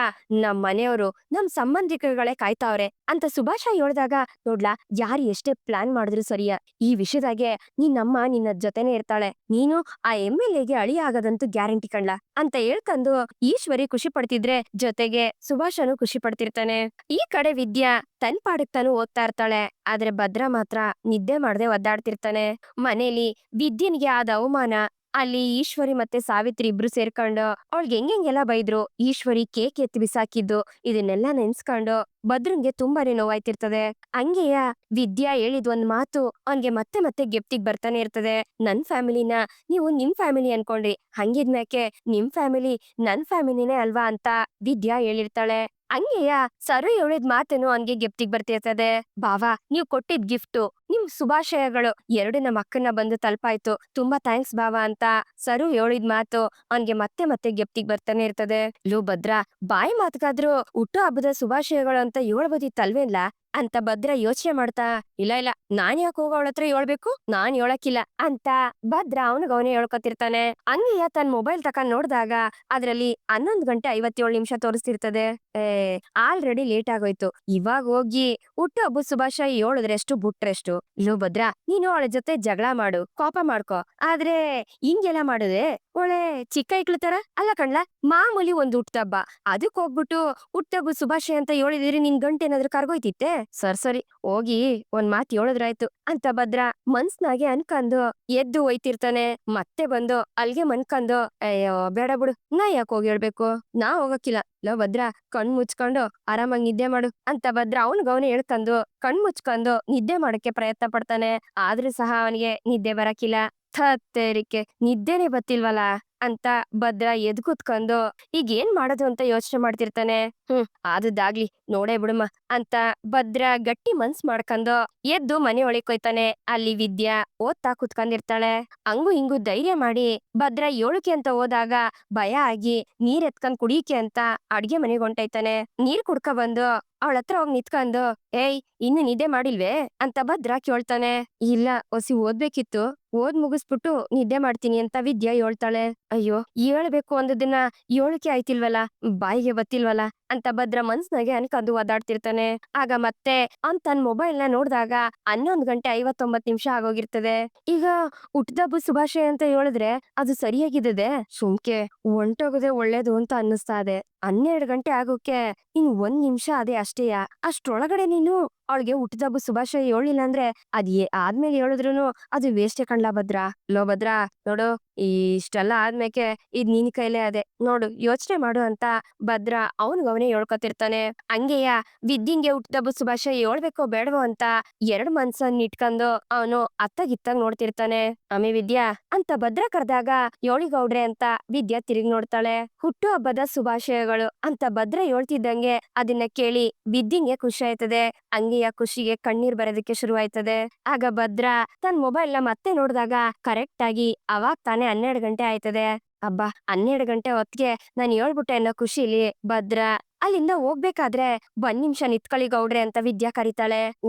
ನಮ್ ಮನೆಯವರು ನಮ್ ಸಂಬಂಧಿಕರುಗಳೇ ಕಾಯ್ತಾವ್ರೆ ಅಂತ ಸುಭಾಷ ಹೇಳ್ದಾಗ, ನೋಡ್ಲಾ ಯಾರು ಎಷ್ಟೇ ಪ್ಲಾನ್ ಮಾಡಿದ್ರು ಸರಿಯ, ಈ ವಿಷಯದಾಗೆ ನಿನ್ನಮ್ಮ ನಿನ್ನ ಜೊತೆನೆ ಇರ್ತಾಳೆ, ನೀನು ಆ MLAಗೆ ಅಳಿಯ ಆಗದಂತೂ ಗ್ಯಾರಂಟಿ ಕಣ್ಲ ಅಂತ ಹೇಳ್ಕಂದು ಈಶ್ವರಿ ಖುಷಿ ಪಡ್ತಿದ್ರೆ ಜೊತೆಗೆ ಸುಭಾಷನು ಖುಷಿ ಪಡ್ತಿರ್ತಾನೆ. ಈ ಕಡೆ ವಿದ್ಯಾ ತನ್ ಪಾಡಕ್ ತಾನು ಓದ್ತಾ ಇರ್ತಾಳೆ. ಆದ್ರೆ ಭದ್ರ ಮಾತ್ರ ನಿದ್ದೆ ಮಾಡದೆ ಒದ್ದಾಡ್ತಿರ್ತಾನೆ. ಮನೇಲಿ ವಿದ್ಯನ್ಗೆ ಆದ ಅವಮಾನ, ಅಲ್ಲಿ ಈಶ್ವರಿ ಮತ್ತೆ ಸಾವಿತ್ರಿ ಇಬ್ರು ಸೇರ್ಕೊಂಡು ಅವಳಿಗೆ ಹೆಂಗೆಲ್ಲ ಬೈದ್ರು, ಈಶ್ವರಿ ಕೇಕ್ ಎತ್ತಿ ಬಿಸಾಕಿದ್ದು, ಇದನ್ನೆಲ್ಲ ನೆನ್ಸ್ಕೊಂಡು ಭದ್ರಂಗೆ ತುಂಬಾನೇ ನೋವಾಯ್ತಿರ್ತದೆ. ಹಂಗೆಯ ವಿದ್ಯಾ ಹೇಳಿದ್ ಒಂದ್ ಮಾತು ಅವ್ನ್ಗೆ ಮತ್ತೆ ಮತ್ತೆ ಗೆಪ್ತಿಗ್ ಬರ್ತಾನೆ ಇರ್ತದೆ. ನನ್ ಫ್ಯಾಮಿಲಿನ ನೀವು ನಿಮ್ ಫ್ಯಾಮಿಲಿ ಅನ್ಕೊಂಡ್ರಿ, ಹಂಗಿದ್ಮ್ಯಾಕೆ ನಿಮ್ ಫ್ಯಾಮಿಲಿ ನನ್ ಫ್ಯಾಮಿಲಿನೇ ಅಲ್ವಾ ಅಂತ ವಿದ್ಯಾ ಹೇಳಿರ್ತಾಳೆ. ಹಂಗೆಯ ಸರು ಹೇಳಿದ್ ಮಾತನು ಅವ್ನ್ಗೆ ಗೆಪ್ತಿಗ್ ಬರ್ತಿರ್ತದೆ. ಬಾವಾ, ನೀವ್ ಕೊಟ್ಟಿದ್ ಗಿಫ್ಟು, ನಿಮ್ ಶುಭಾಶಯಗಳು ಎರಡು ನಮ್ಮ ಅಕ್ಕನ್ನ ಬಂದು ತಲುಪಾಯ್ತು, ತುಂಬಾ ಥ್ಯಾಂಕ್ಸ್ ಬಾವಾ ಅಂತ ಸರು ಹೇಳಿದ್ ಮಾತು ಅವ್ನ್ಗೆ ಮತ್ತೆ ಮತ್ತೆ ಗೆಪ್ತಿಗ್ ಬರ್ತಾನೆ ಇರ್ತದೆ. ಲೋ ಭದ್ರ, ಬಾಯಿ ಮಾತ್ಗಾದ್ರೂ ಹುಟ್ಟು ಹಬ್ಬದ ಶುಭಾಶಯಗಳು ಅಂತ ಹೇಳ್ಬೋದಿತ್ತಲ್ವೇನ್ಲ ಅಂತ ಭದ್ರ ಯೋಚನೆ ಮಾಡ್ತಾ, ಇಲ್ಲ ಇಲ್ಲ, ನಾನ್ ಯಾಕೆ ಹೋಗ ಅವಳ ಹತ್ರ ಹೇಳ್ಬೇಕು, ನಾನ್ ಹೇಳಕ್ಕಿಲ್ಲ ಅಂತ ಭದ್ರ ಅವನಿಗವನೇ ಹೇಳ್ಕೊತಿರ್ತಾನೆ. ಹಂಗೆಯ ತನ್ ಮೊಬೈಲ್ ತಕೊಂಡ್ ನೋಡ್ದಾಗ ಅದ್ರಲ್ಲಿ 11 ಗಂಟೆ 57 ನಿಮಿಷ ತೋರಿಸ್ತಿರ್ತದೆ. ಆಲ್ರೆಡಿ ಲೇಟ್ ಆಗೋಯ್ತು, ಇವಾಗ ಹೋಗಿ ಹುಟ್ಟು ಹಬ್ಬದ ಶುಭಾಶಯ ಹೇಳಿದ್ರೆಷ್ಟು ಬಿಟ್ರೆಷ್ಟು. ಲೋ ಭದ್ರ, ನೀನು ಅವಳ ಜೊತೆ ಜಗಳ ಮಾಡು, ಕೋಪ ಮಾಡ್ಕೊ, ಆದ್ರೆ ಹಿಂಗೆಲ್ಲ ಮಾಡುದೆ ಒಳ್ಳೆ ಚಿಕ್ಕ ಐಕ್ಳು ತರ ಅಲ್ಲ ಕಣ್ಲ. ಮಾಮೂಲಿ ಒಂದ್ ಹುಟ್ಟಹಬ್ಬ, ಅದಕ್ ಹೋಗ್ಬಿಟ್ಟು ಹುಟ್ಟಹಬ್ಬ ಶುಭಾಶಯ ಅಂತ ಹೇಳಿದಿರಿ ನಿನ್ ಗಂಟೇನಾದ್ರೂ ಕರ್ಗೋಯ್ತಿತ್ತೆ? ಸರಿ ಹೋಗಿ ಒಂದ್ ಮಾತ್ ಹೇಳಿದ್ರಾಯ್ತು ಅಂತ ಭದ್ರ ಮನ್ಸ್ನಾಗೆ ಅನ್ಕಂದು ಎದ್ದು ಹೋಯ್ತಿರ್ತಾನೆ. ಮತ್ತೆ ಬಂದು ಅಲ್ಗೆ ಮನ್ಕಂದು, ಅಯ್ಯೋ ಬೇಡ ಬಿಡು, ನಾ ಯಾಕೆ ಹೋಗಿ ಹೇಳ್ಬೇಕು, ನಾ ಹೋಗಕ್ಕಿಲ್ಲ. ಲೋ ಭದ್ರ, ಕಣ್ ಮುಚ್ಕೊಂಡು ಆರಾಮಾಗಿ ನಿದ್ದೆ ಮಾಡು ಅಂತ ಭದ್ರ ಅವನಿಗವನೇ ಹೇಳ್ಕಂದು ಕಣ್ ಮುಚ್ಕೊಂಡು ನಿದ್ದೆ ಮಾಡಕ್ಕೆ ಪ್ರಯತ್ನ ಪಡ್ತಾನೆ. ಆದ್ರೂ ಸಹ ಅವನಿಗೆ ನಿದ್ದೆ ಬರಕಿಲ್ಲ. ಥತ್ತೇರಿಕೆ, ನಿದ್ದೆನೆ ಬತ್ತಿಲ್ವಲ್ಲ ಅಂತ ಭದ್ರ ಎದ್ ಕೂತ್ಕೊಂಡು ಈಗ ಏನ್ ಮಾಡೋದು ಅಂತ ಯೋಚನೆ ಮಾಡ್ತಿರ್ತಾನೆ. ಆದದ್ದಾಗ್ಲಿ, ನೋಡೇ ಬಿಡುಮ್ಮ ಅಂತ ಭದ್ರ ಗಟ್ಟಿ ಮನ್ಸ್ ಮಾಡ್ಕೊಂಡು ಎದ್ದು ಮನೆ ಒಳಗ್ ಹೋಯ್ತಾನೆ. ಅಲ್ಲಿ ವಿದ್ಯಾ ಓದ್ತಾ ಕುತ್ಕೊಂಡಿರ್ತಾಳೆ. ಹಂಗು ಹಿಂಗು ಧೈರ್ಯ ಮಾಡಿ ಭದ್ರ ಏಳುಕೆ ಅಂತ ಹೋದಾಗ ಭಯ ಆಗಿ ನೀರ್ ಎತ್ಕೊಂಡ್ ಕುಡಿಯಕೆ ಅಂತ ಅಡ್ಗೆ ಮನೆಗೆ ಹೊಂಟೈತಾನೆ. ನೀರ್ ಕುಡ್ಕ ಬಂದು ಅವಳ ಹತ್ರ ಹೋಗಿ ನಿತ್ಕೊಂಡು, ಏಯ್ ಇನ್ನು ನಿದ್ದೆ ಮಾಡಿಲ್ವೇ ಅಂತ ಭದ್ರ ಕೇಳ್ತಾನೆ. ಇಲ್ಲ ಹೊಸಿ ಓದ್ಬೇಕಿತ್ತು, ಓದ್ ಮುಗಿಸ್ಬಿಟ್ಟು ನಿದ್ದೆ ಮಾಡ್ತೀನಿ ಅಂತ ವಿದ್ಯಾ ಹೇಳ್ತಾಳೆ. ಅಯ್ಯೋ, ಹೇಳ್ಬೇಕು ಅಂದದನ್ನ ಏಳಿಕೆ ಆಯ್ತಿಲ್ವಲ್ಲ, ಬಾಯಿಗೆ ಬತ್ತಿಲ್ವಲ್ಲ ಅಂತ ಭದ್ರ ಮನ್ಸ್ನಾಗೆ ಅನ್ಕಂದು ಒದ್ದಾಡ್ತಿರ್ತಾನೆ. ಆಗ ಮತ್ತೆ ಅವ್ನ್ ತನ್ ಮೊಬೈಲ್ ನ ನೋಡ್ದಾಗ 11 ಗಂಟೆ 59 ನಿಮಿಷ ಆಗೋಗಿರ್ತದೆ. ಈಗ ಹುಟ್ದಬ್ಬ ಶುಭಾಶಯ ಅಂತ ಹೇಳಿದ್ರೆ ಅದು ಸರಿಯಾಗಿದ್ದದೆ, ಸುಮ್ಕೆ ಹೊಂಟೋಗದೆ ಒಳ್ಳೇದು ಅಂತ ಅನ್ನಿಸ್ತಾ ಇದೆ. 12 ಗಂಟೆ ಆಗೋಕೆ ಇನ್ 1 ನಿಮಿಷ ಅದೇ ಅಷ್ಟೇಯ, ಅಷ್ಟ್ರೊಳಗಡೆ ನೀನು ಅವಳಿಗೆ ಹುಟ್ಟಿದಬ್ಬ ಶುಭಾಶಯ ಹೇಳಿಲ್ಲ ಅಂದ್ರೆ ಅದ್ ಆದ್ಮೇಲೆ ಹೇಳಿದ್ರುನು ಅದು ವೇಸ್ಟೇ ಕಣ್ಲಾ ಭದ್ರ. ಲೋ ಭದ್ರ, ನೋಡು, ಇಷ್ಟೆಲ್ಲ ಆದ್ಮೇಕೆ ಇದ್ ನಿನ್ ಕೈಲೇ ಅದೇ, ನೋಡು ಯೋಚನೆ ಮಾಡು ಅಂತ ಭದ್ರ ಅವನಿಗವನೇ ಹೇಳ್ಕೊತಿರ್ತಾನೆ. ಹಂಗೆಯ ವಿದ್ಯಂಗೆ ಹುಟ್ಟಿದಬ್ಬ ಶುಭಾಶಯ ಹೇಳ್ಬೇಕೋ ಬೇಡವೋ ಅಂತ ಎರಡ್ ಮನ್ಸನ್ ಇಟ್ಕೊಂಡು ಅವನು ಅತ್ತಗಿತ್ತಾಗ ನೋಡ್ತಿರ್ತಾನೆ. ಅಮ್ಮಿ ವಿದ್ಯಾ ಅಂತ ಭದ್ರ ಕರೆದಾಗ ಯೋಳಿಗೌಡ್ರೆ ಅಂತ ವಿದ್ಯಾ ತಿರುಗಿ ನೋಡ್ತಾಳೆ. ಹುಟ್ಟು ಹಬ್ಬದ ಶುಭಾಶಯಗಳು ಅಂತ ಭದ್ರ ಹೇಳ್ತಿದ್ದಂಗೆ ಅದನ್ನ ಕೇಳಿ ವಿದ್ಯಂಗೆ ಖುಷಿ ಆಯ್ತದೆ. ಹಂಗೆಯ ಖುಷಿಗೆ ಕಣ್ಣೀರ್ ಬರೋದಕ್ಕೆ ಶುರು ಆಯ್ತದೆ. ಆಗ ಭದ್ರ ತನ್ ಮೊಬೈಲ್ ನ ಮತ್ತೆ ನೋಡಿದಾಗ ಕರೆಕ್ಟ್ ಆಗಿ ಅವಾಗ್ ತಾನೇ 12 ಗಂಟೆ ಆಯ್ತದೆ. ಅಬ್ಬಾ, 12 ಗಂಟೆ ಹೊತ್ಗೆ ನಾನ್ ಹೇಳ್ಬಿಟ್ಟೆ ಅನ್ನೋ ಖುಷಿಲಿ ಭದ್ರ ಅಲ್ಲಿಂದ ಹೋಗ್ಬೇಕಾದ್ರೆ 1 ನಿಮಿಷ ನಿತ್ಕಳಿ ಗೌಡ್ರೆ ಅಂತ ವಿದ್ಯಾ ಕರೀತಾಳೆ.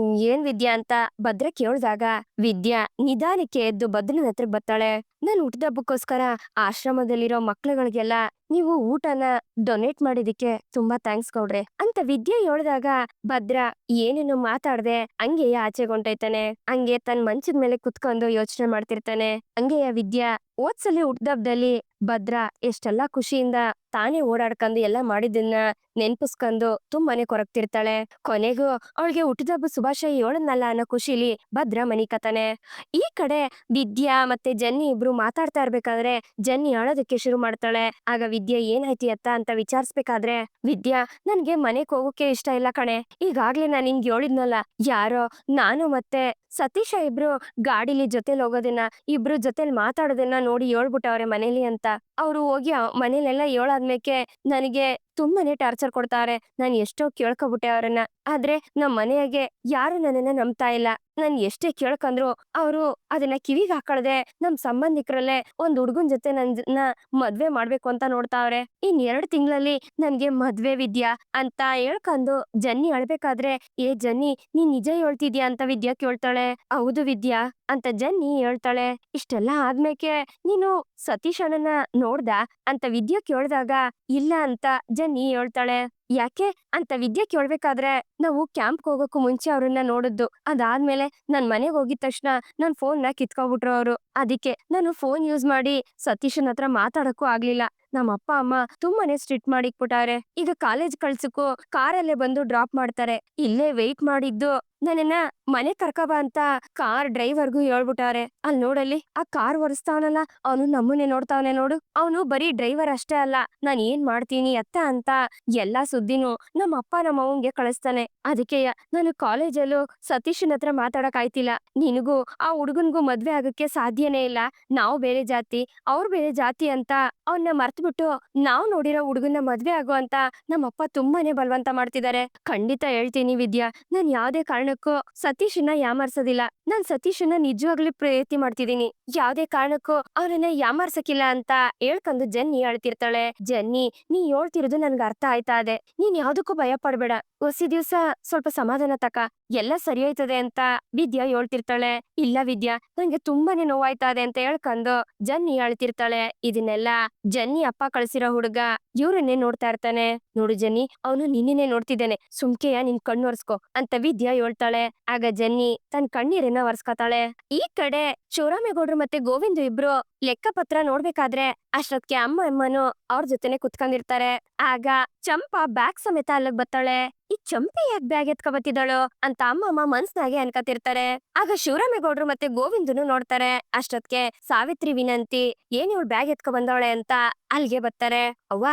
ಏನ್ ವಿದ್ಯಾ ಅಂತ ಭದ್ರ ಕೇಳ್ದಾಗ ವಿದ್ಯಾ ನಿಧಾನಕ್ಕೆ ಎದ್ದು ಭದ್ರನ ಹತ್ರಕ್ ಬರ್ತಾಳೆ. ನನ್ ಹುಟ್ಟಿದಬ್ಬಕ್ಕೋಸ್ಕರ ಆಶ್ರಮದಲ್ಲಿರೋ ಮಕ್ಳುಗಳಿಗೆಲ್ಲ ನೀವು ಊಟನ ಡೊನೇಟ್ ಮಾಡಿದಕ್ಕೆ ತುಂಬಾ ಥ್ಯಾಂಕ್ಸ್ ಗೌಡ್ರೆ ಅಂತ ವಿದ್ಯಾ ಹೇಳ್ದಾಗ ಭದ್ರ ಏನೇನು ಮಾತಾಡ್ದೆ ಹಂಗೆಯ ಆಚೆಗೆ ಹೊಂಟೈತಾನೆ. ಹಂಗೆ ತನ್ ಮಂಚದ ಮೇಲೆ ಕುತ್ಕೊಂಡು ಯೋಚನೆ ಮಾಡ್ತಿರ್ತಾನೆ. ಹಂಗೆಯ ವಿದ್ಯಾ ಓದ್ಸಲಿ ಹುಟ್ಟಿದಬ್ಬದಲ್ಲಿ ಭದ್ರ ಎಷ್ಟೆಲ್ಲಾ ಖುಷಿಯಿಂದ ತಾನೇ ಓಡಾಡ್ಕೊಂಡು ಎಲ್ಲ ಮಾಡಿದ್ದನ್ನ ನೆನ್ಪಿಸ್ಕೊಂಡು ತುಂಬಾನೇ ಕೊರಗ್ತಿರ್ತಾಳೆ. ಕೊನೆಗೂ ಅವಳಿಗೆ ಹುಟ್ಟಿದಬ್ಬ ಶುಭಾಶಯ ಹೇಳದ್ನಲ್ಲ ಅನ್ನೋ ಖುಷಿಲಿ ಭದ್ರ ಮನಿಕತಾನೆ. ಈ ಕಡೆ ವಿದ್ಯಾ ಮತ್ತೆ ಜನ್ನಿ ಇಬ್ರು ಮಾತಾಡ್ತಾ ಇರ್ಬೇಕಾದ್ರೆ ಜನ್ನಿ ಅಳೋದಕ್ಕೆ ಶುರು ಮಾಡ್ತಾಳೆ. ಆಗ ವಿದ್ಯಾ ಏನಾಯ್ತಿ ಅತ್ತ ಅಂತ ವಿಚಾರಿಸ್ಬೇಕಾದ್ರೆ ವಿದ್ಯಾ, ನನ್ಗೆ ಮನೆಗ್ ಹೋಗೋಕೆ ಇಷ್ಟ ಇಲ್ಲ ಕಣೆ, ಈಗಾಗ್ಲೇ ನಾನ್ ನಿಂಗೆ ಹೇಳಿದ್ನಲ್ಲ, ಯಾರೋ ನಾನು ಮತ್ತೆ ಸತೀಶ ಇಬ್ರು ಗಾಡಿಲಿ ಜೊತೆಲಿ ಹೋಗೋದನ್ನ, ಇಬ್ರು ಜೊತೆಲಿ ಮಾತಾಡೋದನ್ನ ನೋಡಿ ಹೇಳ್ಬಿಟ್ಟವ್ರೆ ಮನೇಲಿ ಅಂತ. ಅವ್ರು ಹೋಗಿ ಮನೇಲೆಲ್ಲ ಹೇಳಾದ್ಮೇಕೆ ನನಗೆ ತುಂಬಾನೇ ಟಾರ್ಚರ್ ಕೊಡ್ತಾರೆ. ನಾನ್ ಎಷ್ಟೋ ಕೇಳ್ಕೊಬಿಟ್ಟೆ ಅವ್ರನ್ನ, ಆದ್ರೆ ನಮ್ ಮನೆಯಾಗೆ ಯಾರು ನನ್ನನ್ನ ನಂಬ್ತಾ ಇಲ್ಲ. ನಾನ್ ಎಷ್ಟೇ ಕೇಳ್ಕಂದ್ರು ಅವ್ರು ಅದನ್ನ ಕಿವಿಗ್ ಹಾಕೊಳ್ದೆ ನಮ್ ಸಂಬಂಧಿಕರಲ್ಲೇ ಒಂದ್ ಹುಡ್ಗನ್ ಜೊತೆ ನನ್ನ ಮದ್ವೆ ಮಾಡ್ಬೇಕು ಅಂತ ನೋಡ್ತಾವ್ರೆ. ಇನ್ 2 ತಿಂಗಳಲ್ಲಿ ನನ್ಗೆ ಮದ್ವೆ ವಿದ್ಯಾ ಅಂತ ಹೇಳ್ಕಂದು ಜನ್ನಿ ಅಳ್ಬೇಕಾದ್ರೆ, ಏ ಜನ್ನಿ, ನೀನ್ ನಿಜ ಹೇಳ್ತಿದ್ಯಾ ಅಂತ ವಿದ್ಯಾ ಕೇಳ್ತಾಳೆ. ಹೌದು ವಿದ್ಯಾ ಅಂತ ಜನ್ನಿ ಹೇಳ್ತಾಳೆ. ಇಷ್ಟೆಲ್ಲ ಆದ್ಮೇಕೆ ನೀನು ಸತೀಶ್ ಅಣ್ಣನ ನೋಡ್ದ ಅಂತ ವಿದ್ಯಾ ಕೇಳ್ದಾಗ ಇಲ್ಲ ಅಂತ ಜನ್ನಿ ಹೇಳ್ತಾಳೆ. ಯಾಕೆ ಅಂತ ವಿದ್ಯೆ ಕೇಳ್ಬೇಕಾದ್ರೆ ನಾವು ಕ್ಯಾಂಪ್ ಹೋಗೋಕ್ಕೂ ಮುಂಚೆ ಅವ್ರನ್ನ ನೋಡಿದ್ದು. ಅದಾದ್ಮೇಲೆ ನಾನ್ ಮನೆಗ್ ಹೋಗಿದ ತಕ್ಷಣ ನನ್ ಫೋನ್ನ ಕಿತ್ಕೊಬಿಟ್ರು ಅವ್ರು. ಅದಕ್ಕೆ ನಾನು ಫೋನ್ ಯೂಸ್ ಮಾಡಿ ಸತೀಶನ್ ಹತ್ರ ಮಾತಾಡಕ್ಕೂ ಆಗ್ಲಿಲ್ಲ. ನಮ್ಮ ಅಪ್ಪ ಅಮ್ಮ ತುಂಬಾನೇ ಸ್ಟ್ರಿಕ್ಟ್ ಮಾಡಿಕ್ಬಿಟ್ಟಾರೆ. ಈಗ ಕಾಲೇಜ್ ಕಳ್ಸಕ್ಕೂ ಕಾರಲ್ಲೇ ಬಂದು ಡ್ರಾಪ್ ಮಾಡ್ತಾರೆ. ಇಲ್ಲೇ ವೆಯ್ಟ್ ಮಾಡಿದ್ದು ನನ್ನನ್ನ ಮನೆ ಕರ್ಕಬಾ ಅಂತ ಕಾರ್ ಡ್ರೈವರ್ಗೂ ಹೇಳ್ಬಿಟ್ಟಾರೆ. ಅಲ್ ನೋಡಲ್ಲಿ ಆ ಕಾರ್ ಒರೆಸ್ತಾವನಲ್ಲ, ಅವನು ನಮ್ಮನ್ನೇ ನೋಡ್ತಾವನೆ ನೋಡು. ಅವನು ಬರೀ ಡ್ರೈವರ್ ಅಷ್ಟೇ ಅಲ್ಲ, ನಾನ್ ಏನ್ ಮಾಡ್ತೀನಿ ಅತ್ತ ಅಂತ ಎಲ್ಲಾ ಸುದ್ದಿನೂ ನಮ್ಮ ಅಪ್ಪ ನಮ್ಮ ಅವ್ವಂಗೆ ಕಳಿಸ್ತಾನೆ. ಅದಕ್ಕೆಯ ನಾನು ಕಾಲೇಜಲ್ಲೂ ಸತೀಶನ್ ಹತ್ರ ಮಾತಾಡಕ್ ಆಯ್ತಿಲ್ಲ. ನಿನಗೂ ಆ ಹುಡುಗನ್ಗೂ ಮದ್ವೆ ಆಗಕ್ಕೆ ಸಾಧ್ಯನೇ ಇಲ್ಲ. ನಾವು ಬೇರೆ ಜಾತಿ, ಅವ್ರು ಬೇರೆ ಜಾತಿ ಅಂತ ಅವನ್ನ ಮರ್ತ್ಬಿಟ್ಟು ನಾವ್ ನೋಡಿರೋ ಹುಡುಗನ್ನ ಮದ್ವೆ ಆಗೋ ಅಂತ ನಮ್ಮಪ್ಪ ತುಂಬಾನೇ ಬಲವಂತ ಮಾಡ್ತಿದ್ದಾರೆ. ಖಂಡಿತ ಹೇಳ್ತೀನಿ ವಿದ್ಯಾ, ನಾನ್ ಯಾವ್ದೇ ಕಾರಣಕ್ಕೂ ಸತೀಶನ್ನ ಯಾಮಾರ್ಸೋದಿಲ್ಲ. ನಾನ್ ಸತೀಶನ್ನ ನಿಜವಾಗ್ಲೂ ಪ್ರೀತಿ ಮಾಡ್ತಿದೀನಿ. ಯಾವ್ದೇ ಕಾರಣಕ್ಕೂ ಅವನನ್ನ ಯಾಮಾರ್ಸಕ್ಕಿಲ್ಲ ಅಂತ ಹೇಳ್ಕೊಂಡು ಜೆನ್ನಿ ಅಳ್ತಿರ್ತಾಳೆ. ಜೆನ್ನಿ, ನೀ ಹೇಳ್ತಿರೋದು ನನ್ಗೆ ಅರ್ಥ ಆಯ್ತಾ ಇದೆ. ನೀನ್ ಯಾವ್ದಕ್ಕೂ ಭಯ ಪಡ್ಬೇಡ. ಹೊಸಿ ದಿವ್ಸ ಸ್ವಲ್ಪ ಸಮಾಧಾನ ತಕ, ಎಲ್ಲ ಸರಿ ಹೋಯ್ತದೆ ಅಂತ ವಿದ್ಯಾ ಹೇಳ್ತಿರ್ತಾಳೆ. ಇಲ್ಲ ವಿದ್ಯಾ, ನಂಗೆ ತುಂಬಾನೇ ನೋವಾಯ್ತಾ ಇದೆ ಅಂತ ಹೇಳ್ಕೊಂಡು ಜನ್ನಿ ಅಳ್ತಿರ್ತಾಳೆ. ಇದನ್ನೆಲ್ಲ ಜನ್ನಿ ಅಪ್ಪ ಕಳ್ಸಿರೋ ಹುಡುಗ ಇವ್ರನ್ನೇ ನೋಡ್ತಾ ಇರ್ತಾನೆ. ನೋಡು ಜನ್ನಿ, ಅವನು ನಿನ್ನೆ ನೋಡ್ತಿದ್ದಾನೆ, ಸುಮ್ಕೆಯ ನಿನ್ ಕಣ್ಣು ಒರ್ಸ್ಕೊ ಅಂತ ವಿದ್ಯಾ ಹೇಳ್ತಾಳೆ. ಆಗ ಜನ್ನಿ ತನ್ ಕಣ್ಣೀರನ್ನ ಒರ್ಸ್ಕೊತಾಳೆ. ಈ ಕಡೆ ಶಿವರಾಮೇಗೌಡ್ರು ಮತ್ತೆ ಗೋವಿಂದು ಇಬ್ರು ಲೆಕ್ಕಪತ್ರ ನೋಡ್ಬೇಕಾದ್ರೆ ಅಷ್ಟೊತ್ಗೆ ಅಮ್ಮನು ಅವ್ರ ಜೊತೆನೆ ಕುತ್ಕೊಂಡಿರ್ತಾರೆ. ಆಗ ಚಂಪಾ ಬ್ಯಾಗ್ ಸಮೇತ ಅಲ್ಲಿಗ್ ಬರ್ತಾಳೆ. ಈ ಚಂಪಿ ಯಾಕೆ ಬ್ಯಾಗ್ ಎತ್ಕೊ ಬತ್ತಿದ್ದಾಳು ಅಂತ ಅಮ್ಮಮ್ಮ ಮನ್ಸ್ನಾಗೆ ಅನ್ಕತಿರ್ತಾರೆ. ಆಗ ಶಿವರಾಮೇಗೌಡ್ರು ಮತ್ತೆ ಗೋವಿಂದನು ನೋಡ್ತಾರೆ. ಅಷ್ಟೊತ್ಗೆ ಸಾವಿತ್ರಿ ವಿನಂತಿ ಏನ್ ಇವ್ಳು ಬ್ಯಾಗ್ ಎತ್ಕೊ ಬಂದವಳೆ ಅಂತ ಅಲ್ಗೆ ಬರ್ತಾರೆ. ಅವ್ವ,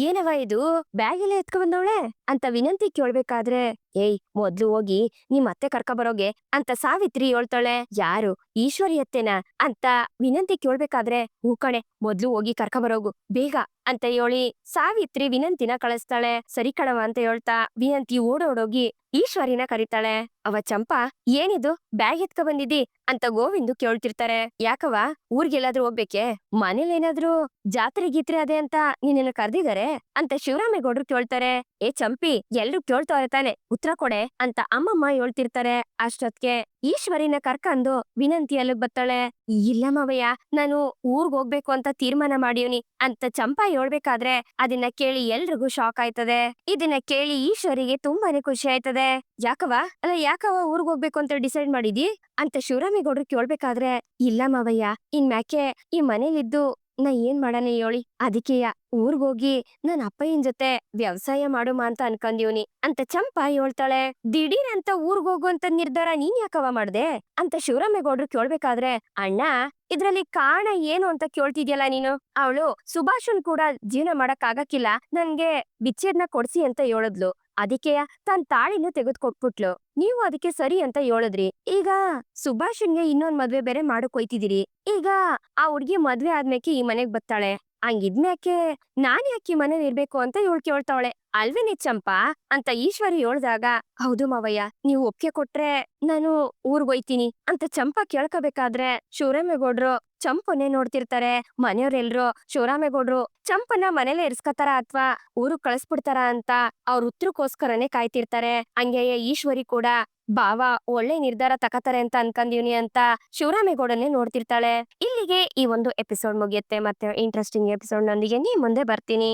ಏನವ ಇದು ಬ್ಯಾಗ್ ಎಲ್ಲ ಎತ್ಕೊ ಬಂದವಳೆ ಅಂತ ವಿನಂತಿ ಕೇಳ್ಬೇಕಾದ್ರೆ, ಏಯ್ ಮೊದ್ಲು ಹೋಗಿ ನಿಮ್ ಅತ್ತೆ ಕರ್ಕ ಬರೋಗೆ ಅಂತ ಸಾವಿತ್ರಿ ಹೇಳ್ತಾಳೆ. ಯಾರು, ಈಶ್ವರಿ ಅತ್ತೆನಾ ಅಂತ ವಿನಂತಿ ಕೇಳ್ಬೇಕಾದ್ರೆ, ಹೂ ಕಣೆ, ಮೊದ್ಲು ಹೋಗಿ ಕರ್ಕ ಬರೋಗು ಬೇಗ ಅಂತ ಹೇಳಿ ಸಾವಿತ್ರಿ ವಿನಂತಿನ ಕಳಿಸ್ತಾಳೆ. ಸರಿ ಕಣವ ಅಂತ ಹೇಳ್ತಾ ವಿನಂತಿ ಓಡೋಡೋಗಿ ಈಶ್ವರಿನ ಕರೀತಾಳೆ. ಅವ ಚಂಪಾ, ಏನಿದು ಬ್ಯಾಗ್ ಎತ್ಕ ಬಂದಿದ್ದಿ ಅಂತ ಗೋವಿಂದು ಕೇಳ್ತಿರ್ತಾರೆ. ಯಾಕವ, ಊರ್ಗೆಲ್ಲಾದ್ರೂ ಹೋಗ್ಬೇಕೆ, ಮನೇಲೇನಾದ್ರೂ ಜಾತ್ರೆ ಗೀತ್ರೆ ಅದೇ ಅಂತ ನಿನ್ನ ಕರ್ದಿದಾರೆ ಅಂತ ಶಿವರಾಮೇಗೌಡ್ರು ಕೇಳ್ತಾರೆ. ಏ ಚಂಪಿ, ಎಲ್ರು ಕೇಳ್ತಾವ್ರೆ ತಾನೆ, ಉತ್ತರ ಕೊಡೆ ಅಂತ ಅಮ್ಮಮ್ಮ ಹೇಳ್ತಿರ್ತಾರೆ. ಅಷ್ಟೊತ್ಗೆ ಈಶ್ವರಿನ ಕರ್ಕಂದು ವಿನಂತಿ ಅಲ್ಲಿಗ್ ಬರ್ತಾಳೆ. ಇಲ್ಲ ಮಾವಯ್ಯ, ನಾನು ಊರ್ಗ್ ಹೋಗ್ಬೇಕು ಅಂತ ತೀರ್ಮಾನ ಮಾಡಿವ್ನಿ ಅಂತ ಚಂಪಾ ಹೇಳ್ಬೇಕಾದ್ರೆ ಅದನ್ನ ಕೇಳಿ ಎಲ್ರಿಗೂ ಶಾಕ್ ಆಯ್ತದೆ. ಇದನ್ನ ಕೇಳಿ ಈಶ್ವರಿಗೆ ತುಂಬಾನೇ ಖುಷಿ ಆಯ್ತದೆ. ಯಾಕವ ಊರ್ಗ್ ಹೋಗ್ಬೇಕು ಅಂತ ಡಿಸೈಡ್ ಮಾಡಿದಿ ಅಂತ ಶಿವರಾಮೇಗೌಡ್ರು ಕೇಳ್ಬೇಕಾದ್ರೆ, ಇಲ್ಲ ಮಾವಯ್ಯ, ಇನ್ಮ್ಯಾಕೆ ಈ ಮನೇಲಿದ್ದು ನಾ ಏನ್ ಮಾಡಾನೆ ಹೇಳಿ, ಅದಕ್ಕೆಯ ಊರ್ಗೋಗಿ ನನ್ ಅಪ್ಪಯ್ಯನ್ ಜೊತೆ ವ್ಯವಸಾಯ ಮಾಡುಮ ಅಂತ ಅನ್ಕೊಂಡೀವ್ನಿ ಅಂತ ಚಂಪಾ ಹೇಳ್ತಾಳೆ. ದಿಢೀರ್ ಅಂತ ಊರ್ಗೋಗು ಅಂತ ನಿರ್ಧಾರ ನೀನ್ ಯಾಕವ ಮಾಡ್ದೆ ಅಂತ ಶಿವರಾಮೇಗೌಡ್ರು ಕೇಳ್ಬೇಕಾದ್ರೆ, ಅಣ್ಣ ಇದ್ರಲ್ಲಿ ಕಾರಣ ಏನು ಅಂತ ಕೇಳ್ತಿದ್ಯಲ್ಲ ನೀನು. ಅವಳು ಸುಭಾಷನ್ ಕೂಡ ಜೀವನ ಮಾಡಕ್ ಆಗಕ್ಕಿಲ್ಲ, ನನ್ಗೆ ಬಿಚ್ಛೇದ್ನ ಕೊಡ್ಸಿ ಅಂತ ಹೇಳಿದ್ಲು. ಅದಕ್ಕೆ ತನ್ ತಾಳಿನೂ ತೆಗೆದ್ಕೊಟ್ಬಿಟ್ಲು. ನೀವು ಅದಕ್ಕೆ ಸರಿ ಅಂತ ಹೇಳಿದ್ರಿ. ಈಗ ಸುಭಾಷನ್ಗೆ ಇನ್ನೊಂದ್ ಮದ್ವೆ ಬೇರೆ ಮಾಡಕ್ ಹೋಯ್ತಿದಿರಿ. ಈಗ ಆ ಹುಡ್ಗಿ ಮದ್ವೆ ಆದ್ಮೇಕೆ ಈ ಮನೆಗ್ ಬರ್ತಾಳೆ. ಹಂಗಿದ್ಮ್ಯಾಕೆ ನಾನ್ ಯಾಕೆ ಈ ಮನೇಲಿ ಇರ್ಬೇಕು ಅಂತ ಇವಳು ಕೇಳ್ತಾವಳೆ. ಅಲ್ವೇನೆ ಚಂಪಾ ಅಂತ ಈಶ್ವರಿ ಹೇಳ್ದಾಗ, ಹೌದು ಮಾವಯ್ಯ, ನೀವು ಒಪ್ಪಿಗೆ ಕೊಟ್ರೆ ನಾನು ಊರ್ಗೋಯ್ತೀನಿ ಅಂತ ಚಂಪಾ ಕೇಳ್ಕೋಬೇಕಾದ್ರೆ ಶಿವರಾಮೇಗೌಡ್ರು ಚಂಪನ್ನೇ ನೋಡ್ತಿರ್ತಾರೆ. ಮನೆಯವ್ರೆಲ್ರು ಶಿವರಾಮೇಗೌಡ್ರು ಚಂಪನ ಮನೇಲೆ ಇರ್ಸ್ಕತಾರ ಅಥವಾ ಊರು ಕಳಿಸ್ಬಿಡ್ತಾರ ಅಂತ ಅವ್ರ ಉತ್ತರಕ್ಕೋಸ್ಕರನೇ ಕಾಯ್ತಿರ್ತಾರೆ. ಹಂಗೆಯೇ ಈಶ್ವರಿ ಕೂಡ ಬಾವ ಒಳ್ಳೆ ನಿರ್ಧಾರ ತಕತಾರೆ ಅಂತ ಅನ್ಕಂದೀವ್ನಿ ಅಂತ ಶಿವರಾಮೇಗೌಡನ್ನೇ ನೋಡ್ತಿರ್ತಾಳೆ. ಇಲ್ಲಿಗೆ ಈ ಒಂದು ಎಪಿಸೋಡ್ ಮುಗಿಯುತ್ತೆ. ಮತ್ತೆ ಇಂಟ್ರೆಸ್ಟಿಂಗ್ ಎಪಿಸೋಡ್ ನೊಂದಿಗೆ ನೀ ಮುಂದೆ ಬರ್ತೀನಿ.